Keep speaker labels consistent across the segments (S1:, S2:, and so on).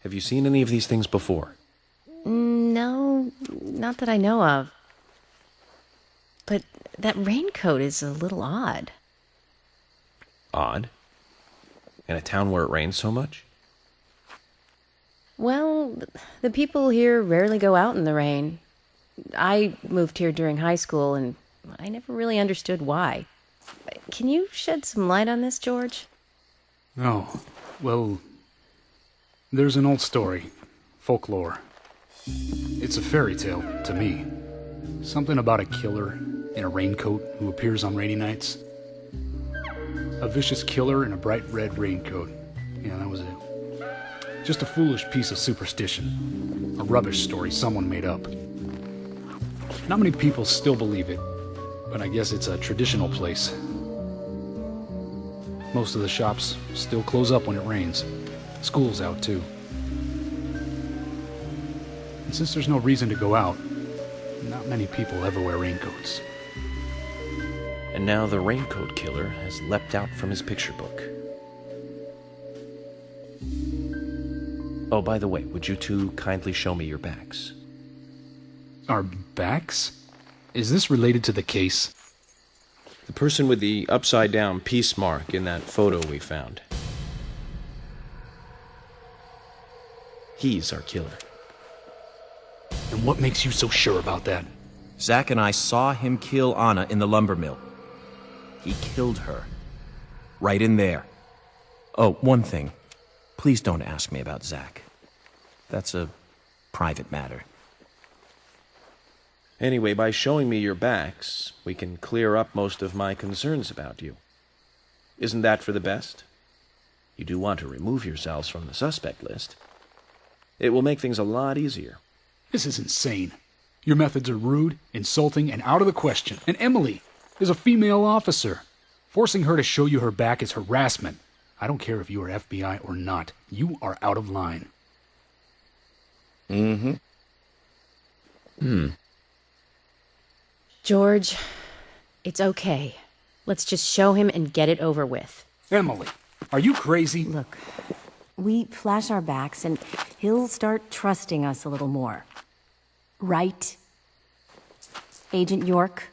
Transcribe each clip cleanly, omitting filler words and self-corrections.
S1: Have you seen any of these things before?
S2: No, not that I know of. But that raincoat is a little odd.
S1: Odd? In a town where it rains so much?
S2: Well, the people here rarely go out in the rain. I moved here during high school, and I never really understood why. Can you shed some light on this, George?
S3: Oh, well, there's an old story, folklore. It's a fairy tale, to me. Something about a killer in a raincoat who appears on rainy nights. A vicious killer in a bright red raincoat. Yeah, that was it. Just a foolish piece of superstition. A rubbish story someone made up. Not many people still believe it, but I guess it's a traditional place. Most of the shops still close up when it rains. School's out, too. And since there's no reason to go out, not many people ever wear raincoats.
S1: And now the raincoat killer has leapt out from his picture book. Oh, by the way, would you two kindly show me your backs?
S3: Our backs? Is this related to the case?
S1: The person with the upside-down peace mark in that photo we found. He's our killer.
S3: And what makes you so sure about that?
S4: Zach and I saw him kill Anna in the lumber mill. He killed her. Right in there. Oh, one thing. Please don't ask me about Zach. That's a private matter.
S1: Anyway, by showing me your backs, we can clear up most of my concerns about you. Isn't that for the best? You do want to remove yourselves from the suspect list. It will make things a lot easier.
S3: This is insane. Your methods are rude, insulting, and out of the question. And Emily is a female officer. Forcing her to show you her back is harassment. I don't care if you are FBI or not. You are out of line.
S2: George, it's okay. Let's just show him and get it over with.
S3: Emily, are you crazy?
S5: Look, we flash our backs and he'll start trusting us a little more. Right? Agent York?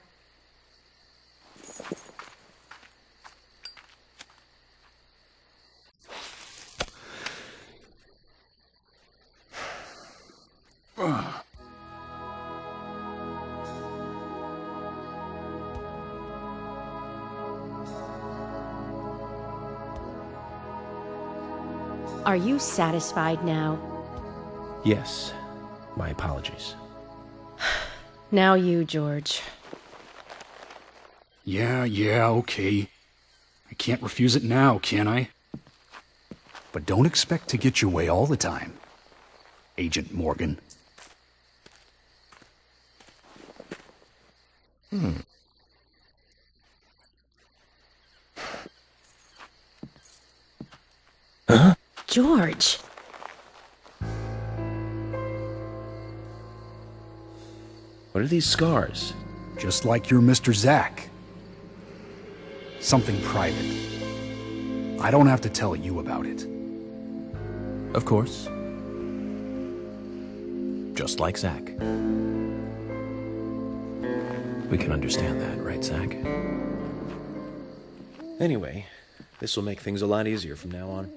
S2: Are you satisfied now?
S1: Yes. My apologies.
S2: Now you, George.
S3: Yeah, okay. I can't refuse it now, can I? But don't expect to get your way all the time, Agent Morgan.
S2: George!
S1: What are these scars?
S3: Just like your Mr. Zach. Something private. I don't have to tell you about it.
S4: Of course. Just like Zach. We can understand that, right, Zach?
S1: Anyway, this will make things a lot easier from now on.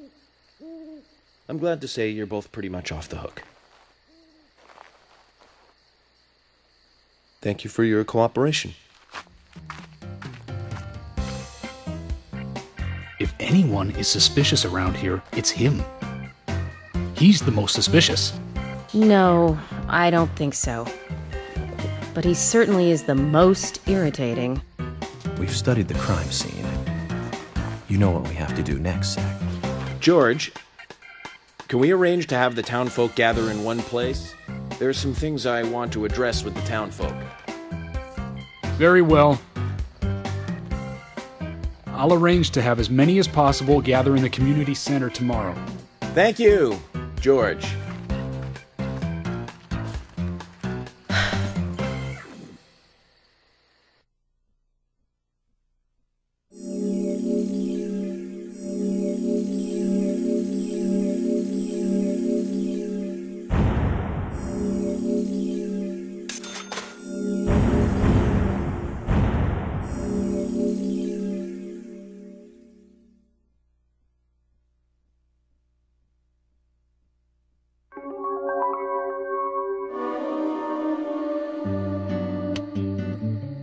S1: I'm glad to say you're both pretty much off the hook. Thank you for your cooperation.
S3: If anyone is suspicious around here, it's him. He's the most suspicious.
S2: No, I don't think so. But he certainly is the most irritating.
S4: We've studied the crime scene. You know what we have to do next, Zach.
S1: George, can we arrange to have the townfolk gather in one place? There are some things I want to address with the townfolk.
S3: Very well. I'll arrange to have as many as possible gather in the community center tomorrow.
S1: Thank you, George.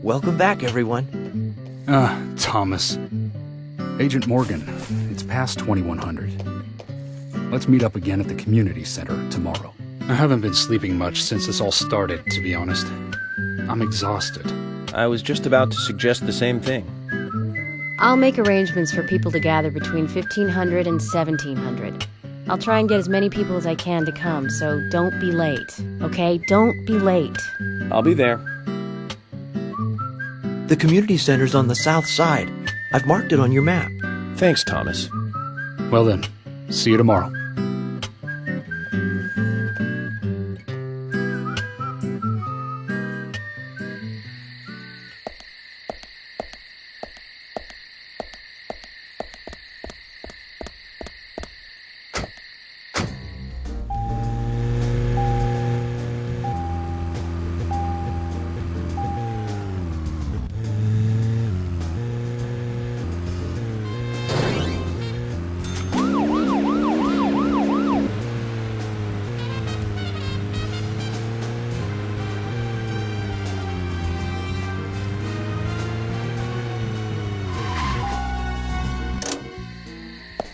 S6: Welcome back, everyone.
S3: Thomas. Agent Morgan, it's past 2100. Let's meet up again at the community center tomorrow. I haven't been sleeping much since this all started, to be honest. I'm exhausted.
S1: I was just about to suggest the same thing.
S2: I'll make arrangements for people to gather between 1500 and 1700. I'll try and get as many people as I can to come, so don't be late, okay? Don't be late.
S1: I'll be there.
S6: The community center's on the south side. I've marked it on your map.
S1: Thanks, Thomas.
S3: Well then, see you tomorrow.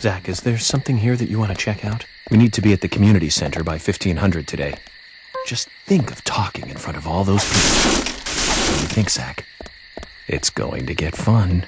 S4: Zach, is there something here that you want to check out? We need to be at the community center by 1500 today. Just think of talking in front of all those people. What do you think, Zach? It's going to get fun.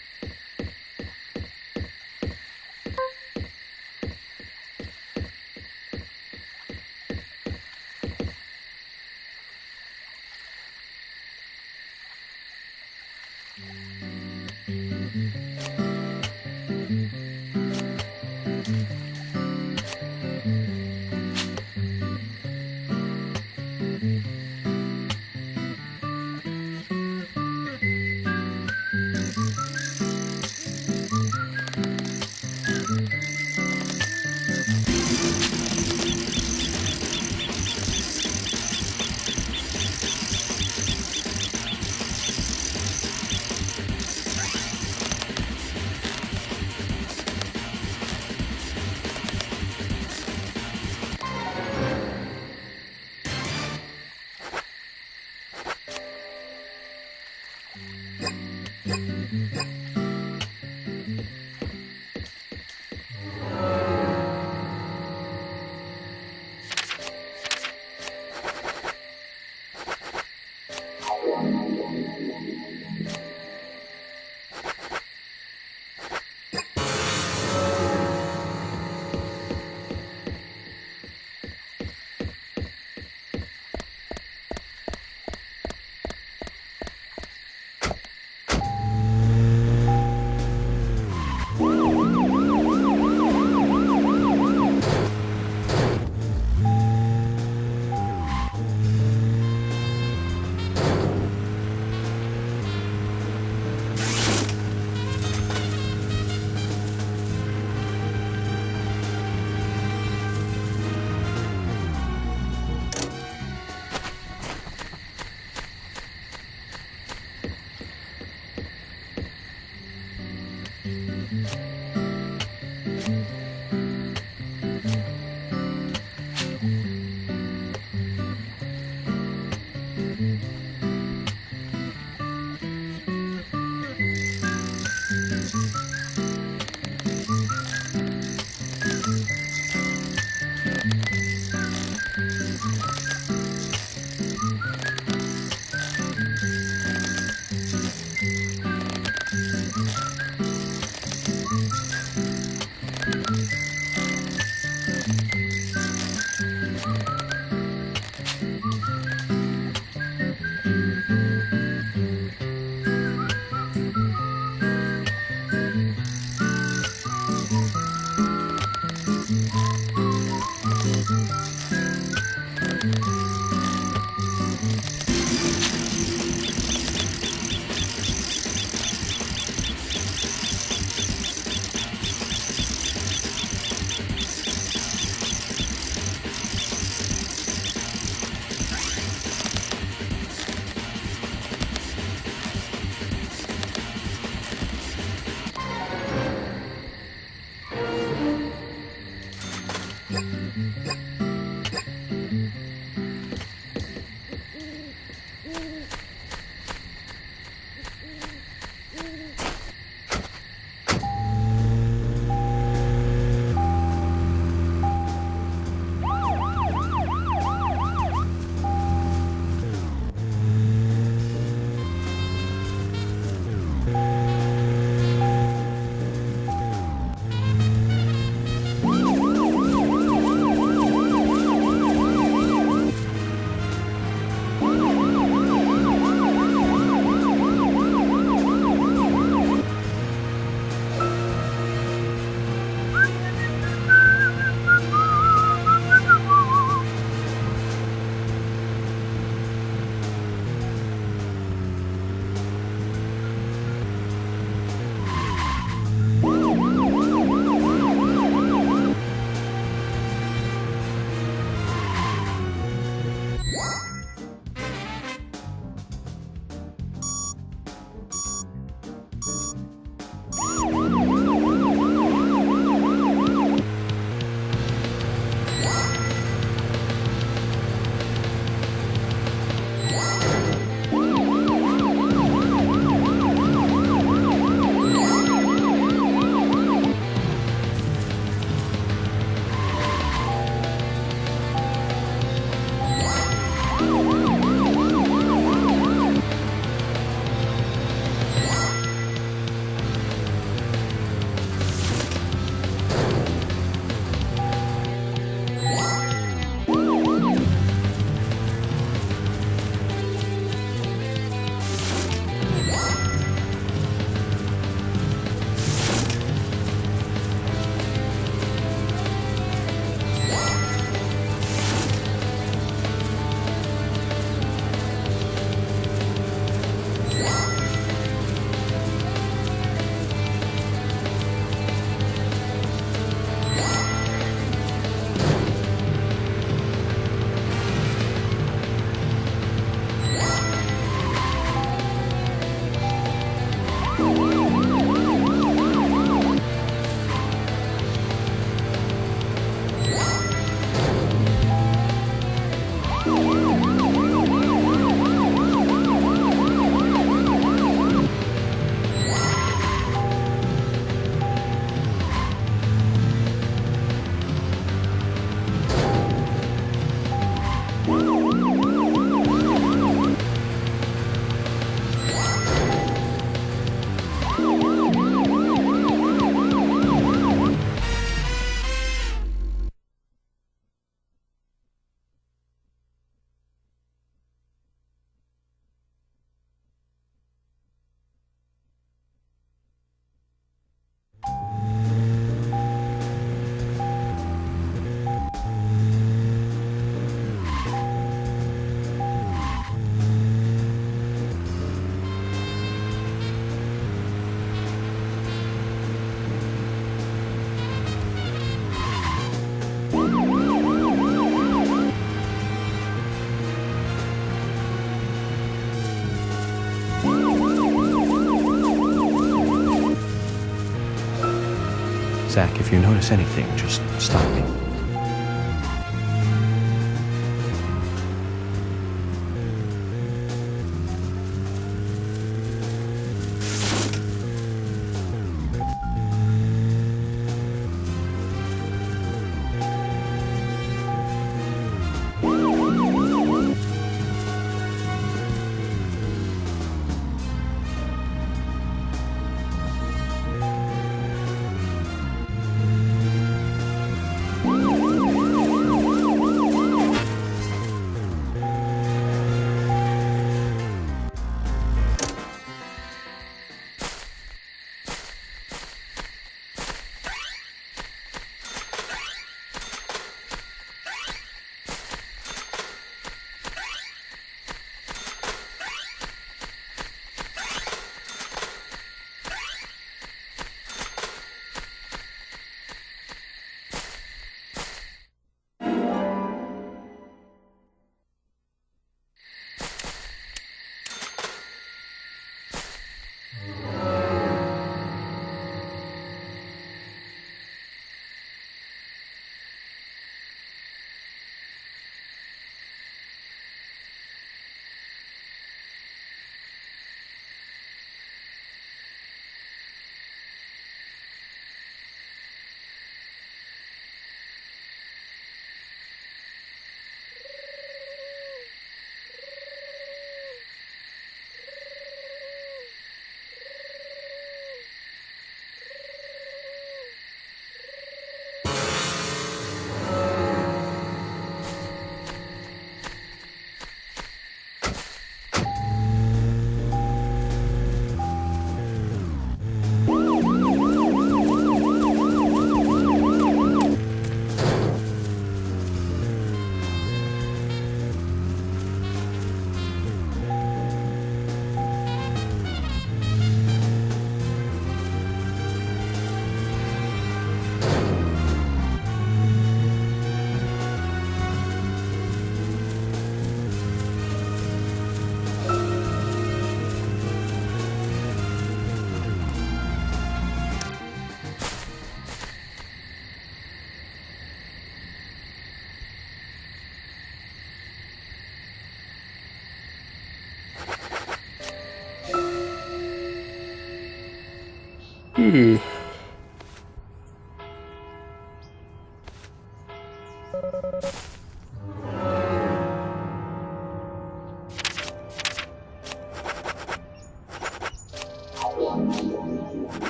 S4: Zach, if you notice anything, just stop me.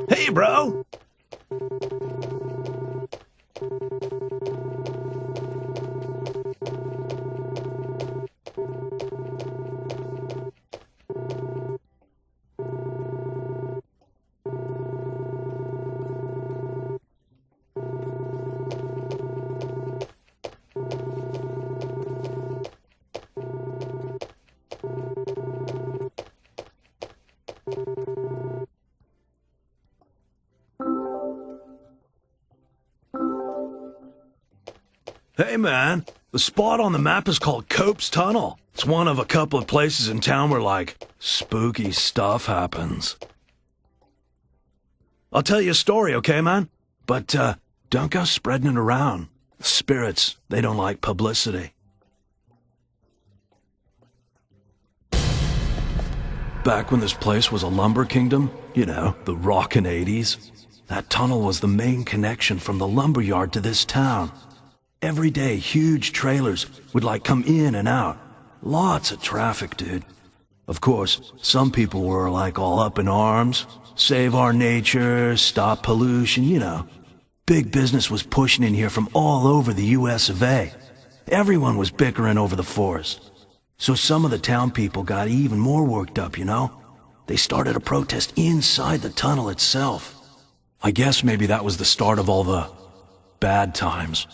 S7: Hey, bro! Hey man, the spot on the map is called Cope's Tunnel. It's one of a couple of places in town where, like, spooky stuff happens. I'll tell you a story, okay, man? But, don't go spreading it around. The spirits, they don't like publicity. Back when this place was a lumber kingdom, you know, the rockin' 80s, That tunnel was the main connection from the lumberyard to this town. Every day, huge trailers would come in and out. Lots of traffic, dude. Of course, some people were all up in arms. Save our nature, stop pollution, you know. Big business was pushing in here from all over the US of A. Everyone was bickering over the forest. So some of the town people got even more worked up, you know. They started a protest inside the tunnel itself. I guess maybe that was the start of all the bad times.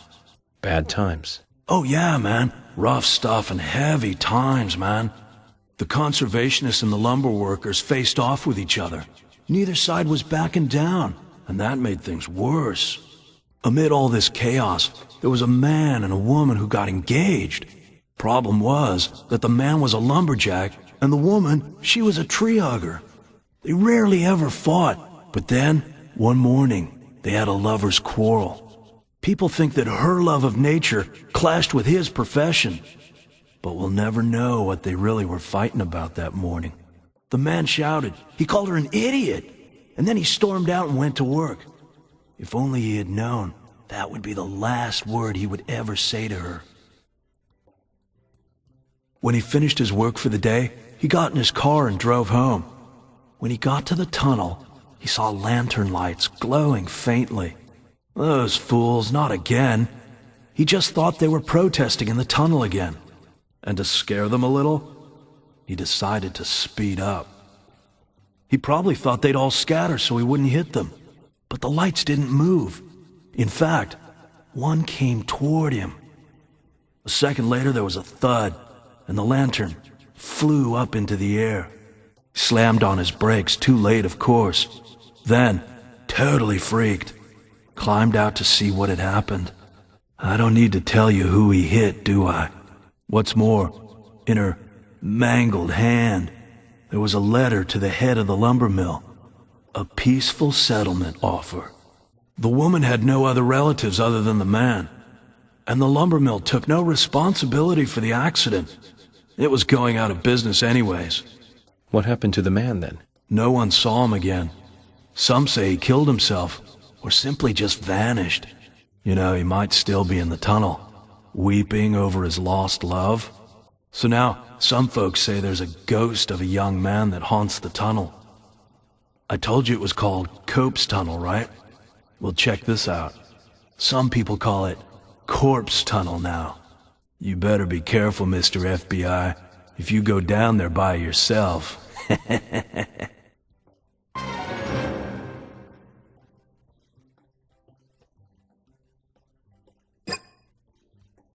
S1: Bad times?
S7: Oh yeah, man. Rough stuff and heavy times, man. The conservationists and the lumber workers faced off with each other. Neither side was backing down, and that made things worse. Amid all this chaos, there was a man and a woman who got engaged. Problem was that the man was a lumberjack, and the woman, she was a tree hugger. They rarely ever fought, but then, one morning, they had a lover's quarrel. People think that her love of nature clashed with his profession, but we'll never know what they really were fighting about that morning. The man shouted. He called her an idiot, and then he stormed out and went to work. If only he had known, that would be the last word he would ever say to her. When he finished his work for the day, he got in his car and drove home. When he got to the tunnel, he saw lantern lights glowing faintly. Those fools, not again. He just thought they were protesting in the tunnel again. And to scare them a little, he decided to speed up. He probably thought they'd all scatter so he wouldn't hit them. But the lights didn't move. In fact, one came toward him. A second later, there was a thud, and the lantern flew up into the air. He slammed on his brakes, too late, of course. Then, totally freaked, climbed out to see what had happened. I don't need to tell you who he hit, do I? What's more, in her mangled hand, there was a letter to the head of the lumber mill. A peaceful settlement offer. The woman had no other relatives other than the man, and the lumber mill took no responsibility for the accident. It was going out of business anyways.
S1: What happened to the man then?
S7: No one saw him again. Some say he killed himself, or simply just vanished. You know, he might still be in the tunnel, weeping over his lost love. So now, some folks say there's a ghost of a young man that haunts the tunnel. I told you it was called Cope's Tunnel, right? Well, check this out. Some people call it Corpse Tunnel now. You better be careful, Mr. FBI, if you go down there by yourself.